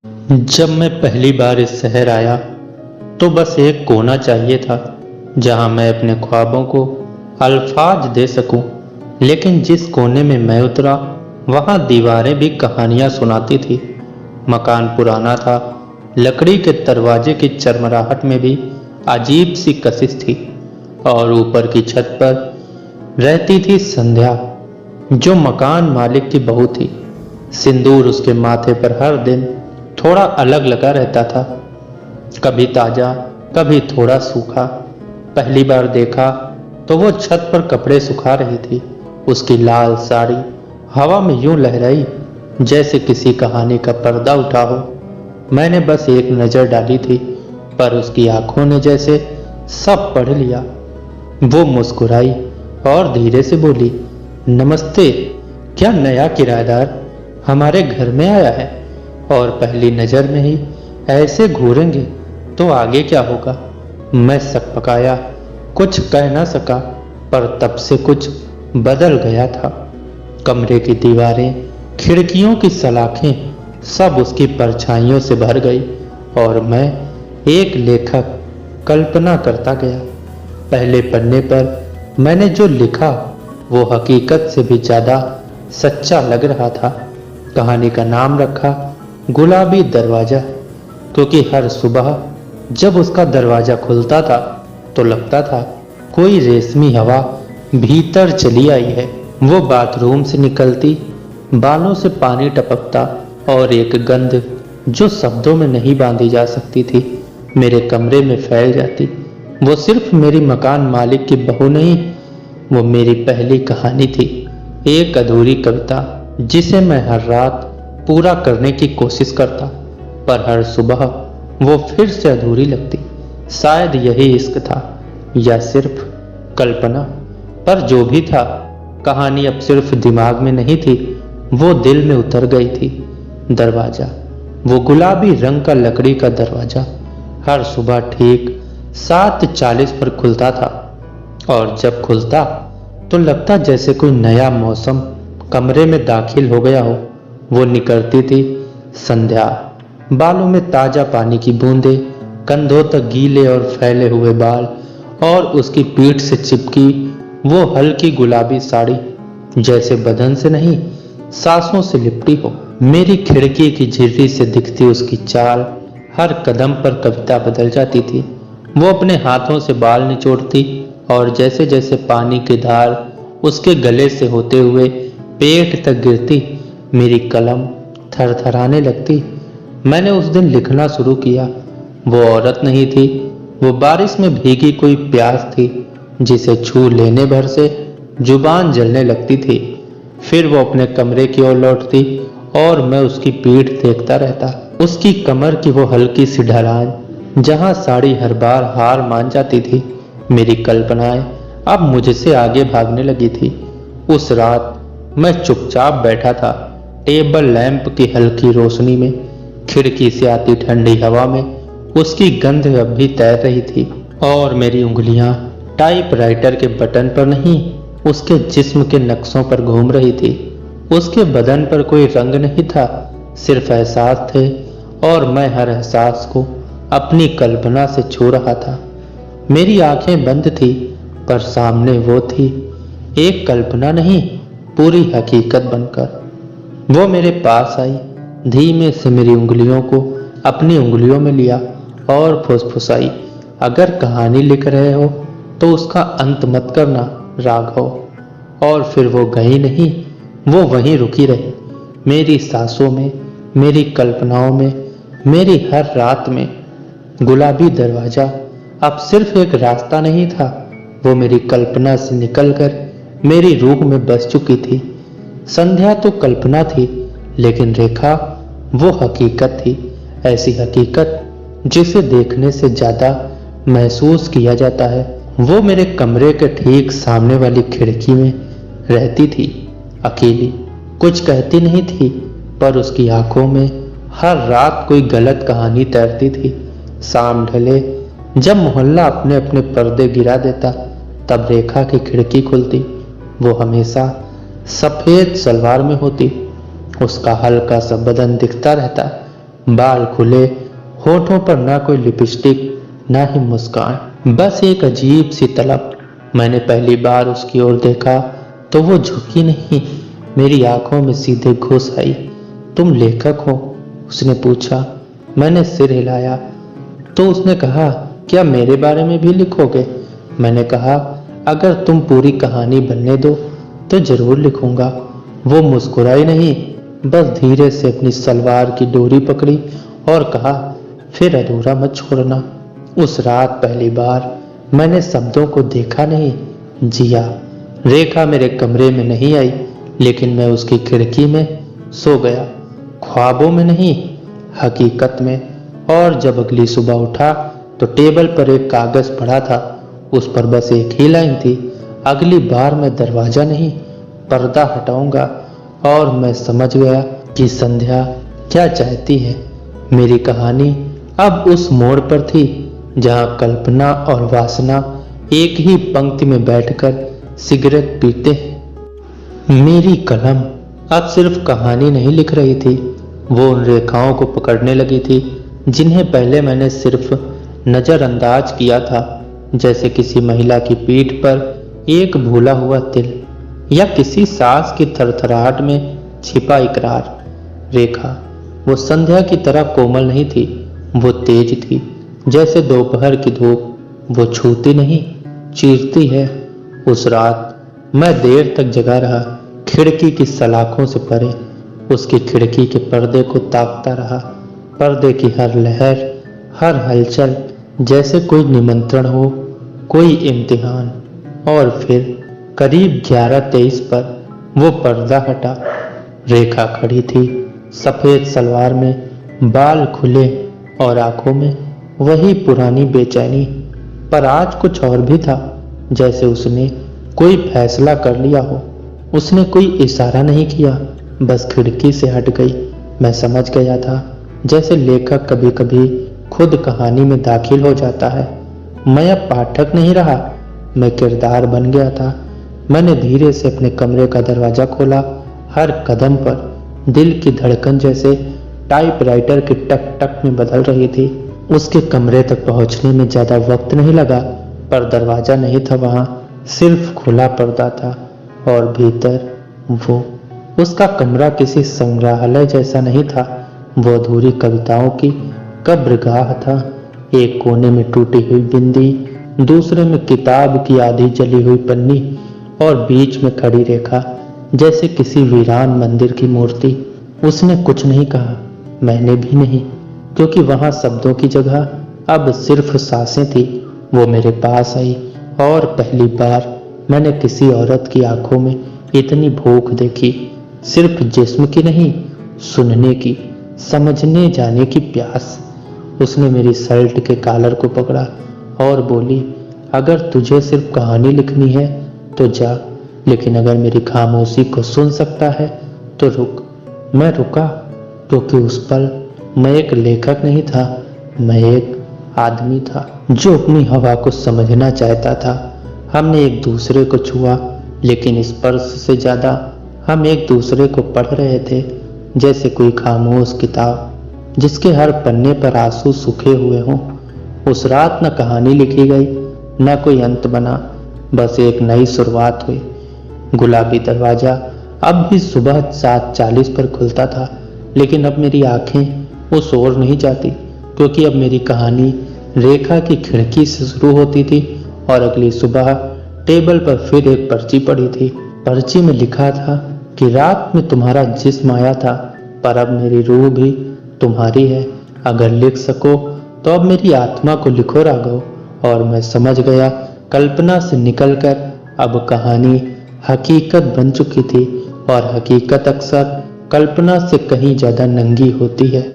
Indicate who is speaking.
Speaker 1: जब मैं पहली बार इस शहर आया तो बस एक कोना चाहिए था जहां मैं अपने ख्वाबों को अल्फाज दे सकूं। लेकिन जिस कोने में मैं उतरा वहां दीवारें भी कहानियां सुनाती थी। मकान पुराना था, लकड़ी के दरवाजे की चरमराहट में भी अजीब सी कशिश थी। और ऊपर की छत पर रहती थी संध्या, जो मकान मालिक की बहू थी। सिंदूर उसके माथे पर हर दिन थोड़ा अलग लगा रहता था, कभी ताजा, कभी थोड़ा सूखा। पहली बार देखा तो वो छत पर कपड़े सुखा रही थी। उसकी लाल साड़ी हवा में यूं लहराई जैसे किसी कहानी का पर्दा उठा हो। मैंने बस एक नजर डाली थी, पर उसकी आंखों ने जैसे सब पढ़ लिया। वो मुस्कुराई और धीरे से बोली, नमस्ते। क्या नया किराएदार हमारे घर में आया है? और पहली नजर में ही ऐसे घूरेंगे तो आगे क्या होगा? मैं सकपकाया, कुछ कह ना सका, पर तब से कुछ बदल गया था। कमरे की दीवारें, खिड़कियों की सलाखें सब उसकी परछाइयों से भर गई और मैं एक लेखक कल्पना करता गया। पहले पन्ने पर मैंने जो लिखा वो हकीकत से भी ज्यादा सच्चा लग रहा था। कहानी का नाम रखा गुलाबी दरवाजा, क्योंकि हर सुबह जब उसका दरवाजा खुलता था तो लगता था कोई रेशमी हवा भीतर चली आई है। वो बाथरूम से निकलती, बालों से पानी टपकता और एक गंध जो शब्दों में नहीं बांधी जा सकती थी मेरे कमरे में फैल जाती। वो सिर्फ मेरी मकान मालिक की बहू नहीं, वो मेरी पहली कहानी थी, एक अधूरी कविता जिसे मैं हर रात पूरा करने की कोशिश करता, पर हर सुबह वो फिर से अधूरी लगती। शायद यही इश्क था या सिर्फ कल्पना, पर जो भी था, कहानी अब सिर्फ दिमाग में नहीं थी, वो दिल में उतर गई थी। दरवाजा, वो गुलाबी रंग का लकड़ी का दरवाजा हर सुबह ठीक 7:40 पर खुलता था, और जब खुलता तो लगता जैसे कोई नया मौसम कमरे में दाखिल हो गया हो। वो निकलती थी संध्या, बालों में ताजा पानी की बूंदें, कंधों तक गीले और फैले हुए बाल, और उसकी पीठ से चिपकी वो हल्की गुलाबी साड़ी जैसे बदन से नहीं, सांसों से लिपटी हो। मेरी खिड़की की झिर्री से दिखती उसकी चाल हर कदम पर कविता बदल जाती थी। वो अपने हाथों से बाल निचोड़ती और जैसे जैसे पानी की धार उसके गले से होते हुए पेट तक गिरती, मेरी कलम थरथराने लगती। मैंने उस दिन लिखना शुरू किया। वो औरत नहीं थी, वो बारिश में भीगी कोई प्यास थी जिसे छू लेने भर से जुबान जलने लगती थी। फिर वो अपने कमरे की ओर लौटती और मैं उसकी पीठ देखता रहता, उसकी कमर की वो हल्की सी ढलान जहां साड़ी हर बार हार मान जाती थी। मेरी कल्पनाएं अब मुझसे आगे भागने लगी थी। उस रात मैं चुपचाप बैठा था, टेबल लैंप की हल्की रोशनी में, खिड़की से आती ठंडी हवा में उसकी गंध अब भी तैर रही थी, और मेरी उंगलियां टाइपराइटर के बटन पर नहीं, उसके जिस्म के नक्शों पर घूम रही थी। उसके बदन पर कोई रंग नहीं था, सिर्फ एहसास थे, और मैं हर एहसास को अपनी कल्पना से छू रहा था। मेरी आंखें बंद थी, पर सामने वो थी, एक कल्पना नहीं, पूरी हकीकत बनकर। वो मेरे पास आई, धीमे से मेरी उंगलियों को अपनी उंगलियों में लिया और फुसफुसाई, अगर कहानी लिख रहे हो तो उसका अंत मत करना राघव। और फिर वो गई नहीं, वो वहीं रुकी रही, मेरी सांसों में, मेरी कल्पनाओं में, मेरी हर रात में। गुलाबी दरवाजा अब सिर्फ एक रास्ता नहीं था, वो मेरी कल्पना से निकलकर मेरी रूह में बस चुकी थी। संध्या तो कल्पना थी, लेकिन रेखा वो हकीकत थी, ऐसी हकीकत जिसे देखने से ज्यादा महसूस किया जाता है। वो मेरे कमरे के ठीक सामने वाली खिड़की में रहती थी, अकेली, कुछ कहती नहीं थी, पर उसकी आंखों में हर रात कोई गलत कहानी तैरती थी। शाम ढले, जब मोहल्ला अपने अपने पर्दे गिरा देता, तब रेखा की खिड़की खुलती। वो हमेशा सफेद सलवार में होती, उसका हल्का सा बदन दिखता रहता, बाल खुले, होठों पर ना कोई लिपस्टिक ना ही मुस्कान, बस एक अजीब सी तलब। मैंने पहली बार उसकी ओर देखा तो वो झुकी नहीं, मेरी आंखों में सीधे घुस आई। तुम लेखक हो? उसने पूछा। मैंने सिर हिलाया। तो उसने कहा, क्या मेरे बारे में भी लिखोगे? मैंने कहा, अगर तुम पूरी कहानी बनने दो तो जरूर लिखूंगा। वो मुस्कुराई नहीं, बस धीरे से अपनी सलवार की डोरी पकड़ी और कहा, फिर अधूरा मत छोड़ना। उस रात पहली बार मैंने शब्दों को देखा नहीं, जिया। रेखा मेरे कमरे में नहीं आई, लेकिन मैं उसकी खिड़की में सो गया, ख्वाबों में नहीं, हकीकत में। और जब अगली सुबह उठा तो टेबल पर एक कागज पड़ा था, उस पर बस एक ही लाइन थी, अगली बार मैं दरवाजा नहीं पर्दा हटाऊंगा। और मैं समझ गया कि संध्या क्या चाहती है। मेरी कहानी अब उस मोड़ पर थी जहां कल्पना और वासना एक ही पंक्ति में बैठकर सिगरेट पीते हैं। मेरी कलम अब सिर्फ कहानी नहीं लिख रही थी, वो उन रेखाओं को पकड़ने लगी थी जिन्हें पहले मैंने सिर्फ नजरअंदाज किया था, जैसे किसी महिला की पीठ पर एक भूला हुआ तिल या किसी सांस की थरथराहट में छिपा इकरार। रेखा वो संध्या की तरह कोमल नहीं थी, वो तेज थी, जैसे दोपहर की धूप। वो छूती नहीं, चीरती है। उस रात मैं देर तक जगा रहा, खिड़की की सलाखों से परे, उसकी खिड़की के पर्दे को ताकता रहा। पर्दे की हर लहर, हर हलचल जैसे कोई निमंत्रण हो, कोई इम्तिहान। और फिर करीब 11:23 पर वो पर्दा हटा। रेखा खड़ी थी, सफेद सलवार में, बाल खुले और आंखों में वही पुरानी बेचैनी। पर आज कुछ और भी था, जैसे उसने कोई फैसला कर लिया हो। उसने कोई इशारा नहीं किया, बस खिड़की से हट गई। मैं समझ गया था, जैसे लेखक कभी कभी खुद कहानी में दाखिल हो जाता है। मैं अब पाठक नहीं रहा, मैं किरदार बन गया था। मैंने धीरे से अपने कमरे का दरवाजा खोला। हर कदम पर दिल की धड़कन जैसे टाइपराइटर के टक टक में बदल रही थी। उसके कमरे तक पहुंचने में ज्यादा वक्त नहीं लगा, पर दरवाजा नहीं था वहां, सिर्फ खुला पर्दा था। और भीतर वो, उसका कमरा किसी संग्रहालय जैसा नहीं था, वो अधूरी कविताओं की कब्रगाह था। एक कोने में टूटी हुई बिंदी, दूसरे में किताब की आधी जली हुई पन्नी, और बीच में खड़ी रेखा, जैसे किसी वीरान मंदिर की मूर्ति। उसने कुछ नहीं कहा, मैंने भी नहीं, क्योंकि वहां शब्दों की जगह अब सिर्फ सांसें थी। वो मेरे पास आई और पहली बार मैंने किसी औरत की आंखों में इतनी भूख देखी, सिर्फ जिस्म की नहीं, सुनने की, समझने जाने की प्यास। उसने मेरी शर्ट के कॉलर को पकड़ा और बोली, अगर तुझे सिर्फ कहानी लिखनी है तो जा, लेकिन अगर मेरी खामोशी को सुन सकता है तो रुक। मैं रुका, क्योंकि उस पल मैं एक लेखक नहीं था, मैं एक आदमी था जो अपनी हवा को समझना चाहता था। हमने एक दूसरे को छुआ, लेकिन स्पर्श से ज्यादा हम एक दूसरे को पढ़ रहे थे, जैसे कोई खामोश किताब जिसके हर पन्ने पर आंसू सूखे हुए हों। उस रात न कहानी लिखी गई, न कोई अंत बना, बस एक नई शुरुआत हुई। गुलाबी दरवाजा अब भी सुबह 7:40 पर खुलता था, लेकिन अब मेरी आंखें उस ओर नहीं जाती, क्योंकि अब मेरी कहानी रेखा की खिड़की से शुरू होती थी। और अगली सुबह टेबल पर फिर एक पर्ची पड़ी थी। पर्ची में लिखा था कि रात में तुम्हारा जिस्म आया था, पर अब मेरी रूह भी तुम्हारी है। अगर लिख सको तो अब मेरी आत्मा को लिखो राघव। और मैं समझ गया, कल्पना से निकलकर अब कहानी हकीकत बन चुकी थी, और हकीकत अक्सर कल्पना से कहीं ज्यादा नंगी होती है।